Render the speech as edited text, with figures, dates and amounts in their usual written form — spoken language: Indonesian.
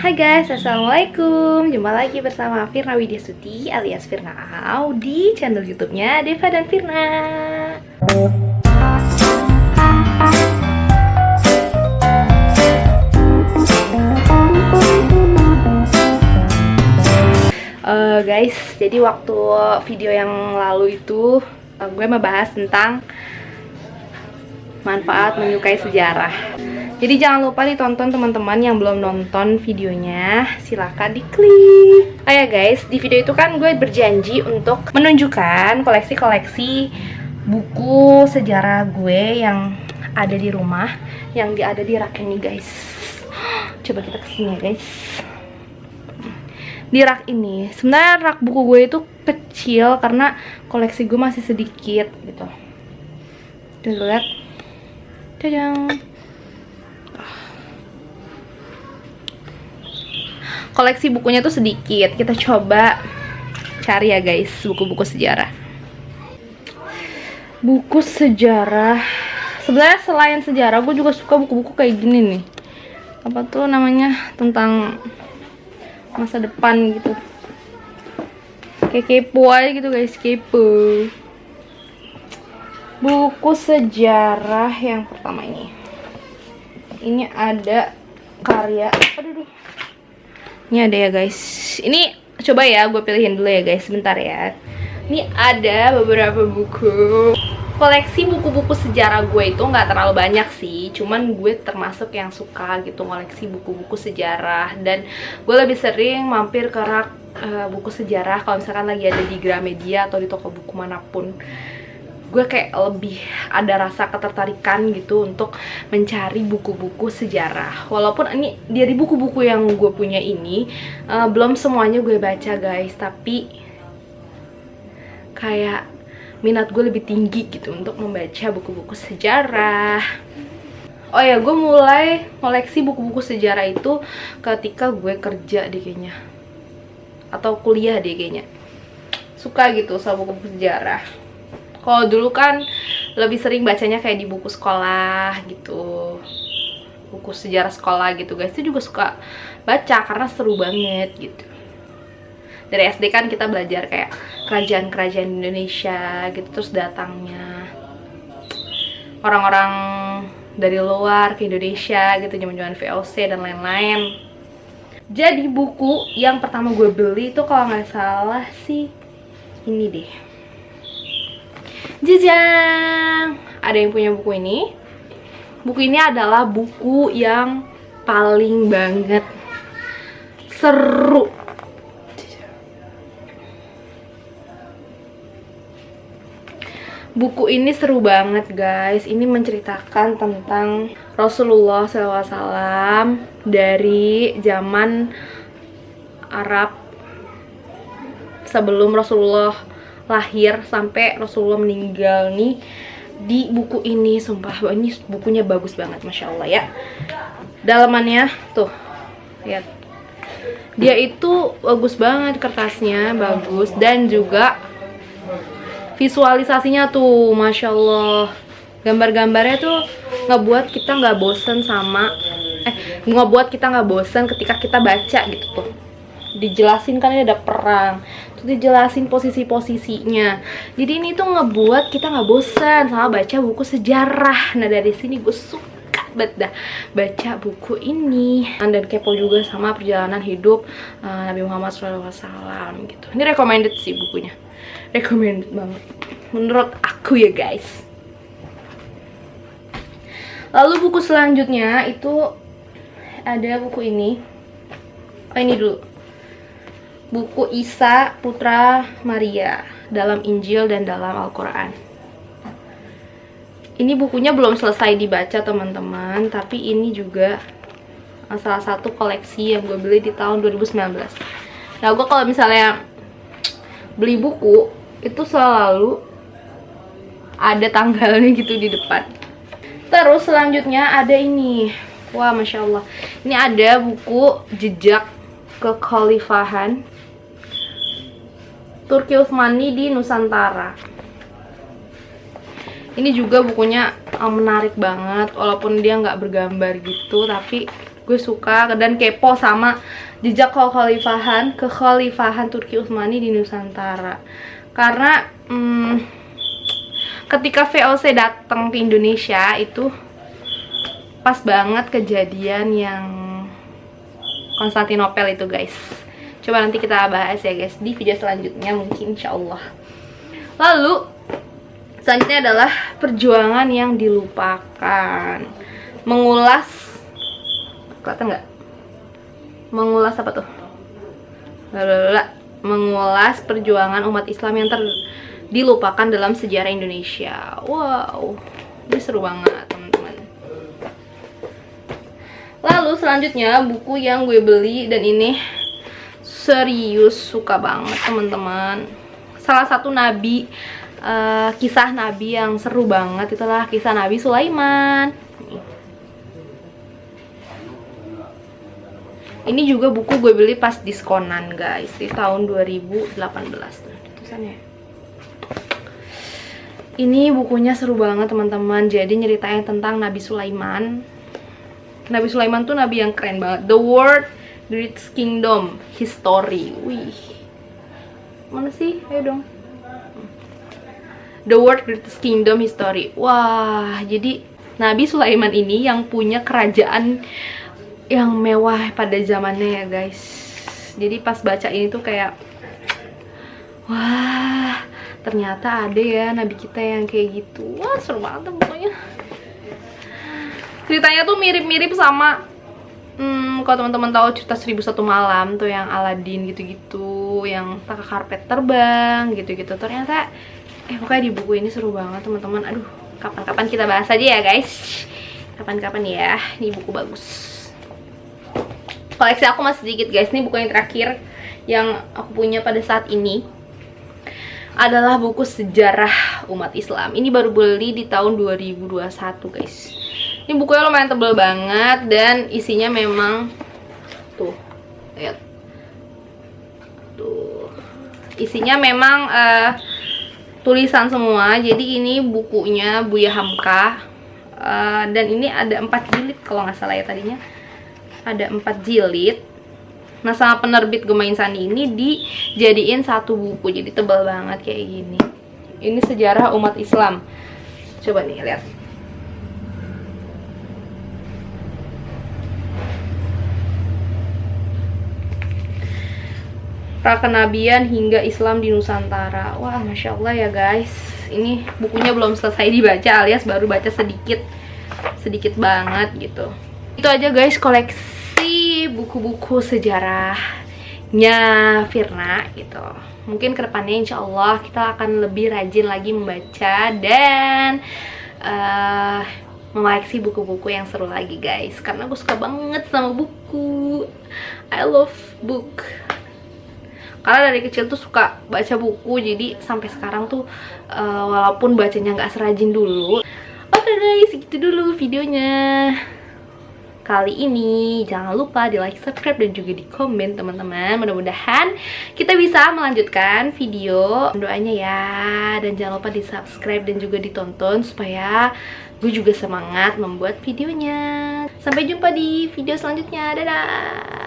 Hai guys, assalamualaikum. Jumpa lagi bersama Firna Widyasuti alias Firna Au di channel YouTube-nya Deva dan Firna. Guys, jadi waktu video yang lalu itu gue membahas tentang manfaat menyukai sejarah. Jadi jangan lupa ditonton teman-teman yang belum nonton videonya, silahkan diklik. Oh ya guys, di video itu kan gue berjanji untuk menunjukkan koleksi-koleksi buku sejarah gue yang ada di rumah, yang ada di rak ini guys. Coba kita kesini ya guys. Di rak ini, sebenarnya rak buku gue itu kecil karena koleksi gue masih sedikit gitu. Tuh lihat, jajang. Koleksi bukunya tuh sedikit. Kita coba cari ya guys buku-buku sejarah. Buku sejarah. Sebenarnya selain sejarah, gue juga suka buku-buku kayak gini nih. Apa tuh namanya? Tentang masa depan gitu. Kayak kepo aja gitu guys, kepo. Buku sejarah yang pertama ini. Ini ada karya. Aduh. Ini ada ya guys. Ini coba ya gue pilihin dulu ya guys, sebentar ya. Ini ada beberapa buku. Koleksi buku-buku sejarah gue itu nggak terlalu banyak sih, cuman gue termasuk yang suka gitu koleksi buku-buku sejarah. Dan gue lebih sering mampir ke rak buku sejarah kalau misalkan lagi ada di Gramedia atau di toko buku manapun. Gue kayak lebih ada rasa ketertarikan gitu untuk mencari buku-buku sejarah. Walaupun ini dari buku-buku yang gue punya ini belum semuanya gue baca guys, tapi kayak minat gue lebih tinggi gitu untuk membaca buku-buku sejarah. Oh ya, gue mulai koleksi buku-buku sejarah itu ketika gue kerja deh kayaknya, atau kuliah deh kayaknya. Suka gitu sama buku-buku sejarah. Kalau dulu kan lebih sering bacanya kayak di buku sekolah gitu, buku sejarah sekolah gitu guys. Itu juga suka baca karena seru banget gitu. Dari SD kan kita belajar kayak kerajaan-kerajaan Indonesia gitu, terus datangnya orang-orang dari luar ke Indonesia gitu, zaman-zaman VOC dan lain-lain. Jadi buku yang pertama gue beli itu kalau nggak salah sih ini deh. Jajang! Ada yang punya buku ini. Buku ini adalah buku yang paling banget seru. Buku ini seru banget guys. Ini menceritakan tentang Rasulullah SAW dari zaman Arab sebelum Rasulullah lahir sampai Rasulullah meninggal nih. Di buku ini sumpah ini bukunya bagus banget, masya Allah ya. Dalamannya tuh lihat, dia itu bagus banget, kertasnya bagus dan juga visualisasinya tuh masya Allah. Gambar-gambarnya tuh ngebuat kita nggak bosen ketika kita baca gitu tuh. Dijelasin kan ini ada perang, terus dijelasin posisi-posisinya. Jadi ini tuh ngebuat kita nggak bosan sama baca buku sejarah. Nah dari sini gue suka banget dah baca buku ini, dan kepo juga sama perjalanan hidup Nabi Muhammad SAW gitu. Ini recommended sih bukunya, recommended banget menurut aku ya guys. Lalu buku selanjutnya itu ada buku ini. Oh ini dulu, buku Isa Putra Maria dalam Injil dan dalam Al-Quran. Ini bukunya belum selesai dibaca teman-teman, tapi ini juga salah satu koleksi yang gue beli di tahun 2019. Nah gue kalau misalnya beli buku itu selalu ada tanggalnya gitu di depan. Terus selanjutnya ada ini. Wah masya Allah, ini ada buku Jejak Kekhalifahan Turki Utsmani di Nusantara. Ini juga bukunya menarik banget, walaupun dia nggak bergambar gitu, tapi Gue suka dan kepo sama jejak kekhalifahan Turki Utsmani di Nusantara. Karena ketika VOC datang ke Indonesia itu pas banget kejadian yang Konstantinopel itu guys. Coba nanti kita bahas ya guys di video selanjutnya mungkin insyaallah. Lalu selanjutnya adalah perjuangan yang dilupakan. Mengulas, kelihatan nggak? Mengulas apa tuh? Mengulas perjuangan umat Islam yang dilupakan dalam sejarah Indonesia. Wow, ini seru banget teman-teman. Lalu selanjutnya buku yang gue beli dan ini serius suka banget teman-teman. Salah satu nabi, kisah nabi yang seru banget itulah kisah Nabi Sulaiman. Ini juga buku gue beli pas diskonan guys di tahun 2018 tulisannya. Ini bukunya seru banget teman-teman. Jadi nyeritain tentang Nabi Sulaiman. Nabi Sulaiman tuh nabi yang keren banget. The World Greatest Kingdom History. Wih, mana sih? Ayo dong. The World Greatest Kingdom History. Wah, jadi Nabi Sulaiman ini yang punya kerajaan yang mewah pada zamannya ya guys. Jadi pas baca ini tuh kayak wah, ternyata ada ya nabi kita yang kayak gitu. Wah, seru banget pokoknya. Ceritanya tuh mirip-mirip sama kalau teman-teman tahu cerita 1001 Malam tuh yang Aladdin gitu-gitu, yang tangga karpet terbang gitu-gitu. Ternyata pokoknya di buku ini seru banget teman-teman. Aduh, kapan-kapan kita bahas aja ya guys. Kapan-kapan ya, ini buku bagus. Koleksi aku masih sedikit guys. Ini buku yang terakhir yang aku punya pada saat ini adalah buku sejarah umat Islam. Ini baru beli di tahun 2021 guys. Ini bukunya lumayan tebal banget dan isinya memang tuh, lihat. Tuh. Isinya memang tulisan semua. Jadi ini bukunya Buya Hamka. Dan ini ada 4 jilid kalau nggak salah ya tadinya. Ada 4 jilid. Nah, sama penerbit Gema Insani ini dijadiin satu buku. Jadi tebal banget kayak gini. Ini sejarah umat Islam. Coba nih lihat. Prakenabian hingga Islam di Nusantara. Wah, masya Allah ya guys. Ini bukunya belum selesai dibaca alias baru baca sedikit banget gitu. Itu aja guys koleksi buku-buku sejarahnya Firna gitu. Mungkin kedepannya insya Allah kita akan lebih rajin lagi membaca dan mengoleksi buku-buku yang seru lagi guys. Karena aku suka banget sama buku. I love book. Karena dari kecil tuh suka baca buku, jadi sampai sekarang tuh walaupun bacanya nggak serajin dulu. Oke guys, segitu dulu videonya kali ini. Jangan lupa di like, subscribe, dan juga di komen teman-teman. Mudah-mudahan kita bisa melanjutkan video. Doanya ya, dan jangan lupa di subscribe dan juga ditonton supaya gue juga semangat membuat videonya. Sampai jumpa di video selanjutnya. Dadah.